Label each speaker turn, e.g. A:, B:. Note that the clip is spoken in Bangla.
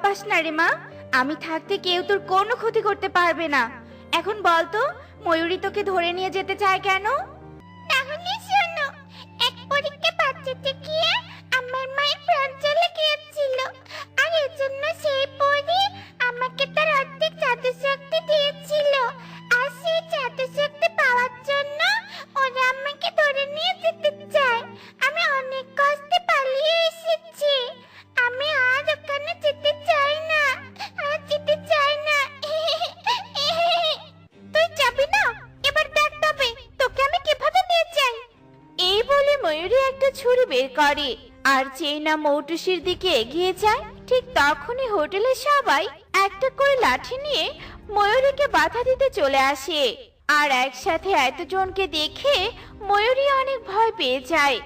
A: পাস না রে মা। আমি থাকতে কেউ তোর কোনো ক্ষতি করতে পারবে না। এখন বল তো, ময়ূরী তোকে ধরে নিয়ে যেতে চায় কেন?
B: তাহলে শোনো, এক পরীকে বাঁচাতে গিয়ে আমার মায়ের প্রাণ চলে গিয়েছিল, আর এজন্য সেই পরী আমাকে তার অর্ধেক জাদু শক্তি দিয়েছিল। আর সেই জাদু শক্তি পাওয়ার জন্য ওরা আমাকে ধরে নিয়ে যেতে চায়। আমি অনেক কষ্টে পালিয়ে এসেছি। আমি আর ওখানে যেতে চাই না, আর যেতে চাই না। তুই যাবি না? এবার দেখ তবে তোকে আমি কিভাবে নিয়ে যাই।
A: এই বলে ময়ূরী একটা ছুরি বের করে আর চেনা মৌটুসির দিকে এগিয়ে যায়। ঠিক তখনই হোটেলের সবাই একটা করে লাঠি নিয়ে ময়ূরীকে বাধা দিতে চলে আসে। আর একসাথে এতজনকে দেখে ময়ূরী অনেক ভয় পেয়ে যায়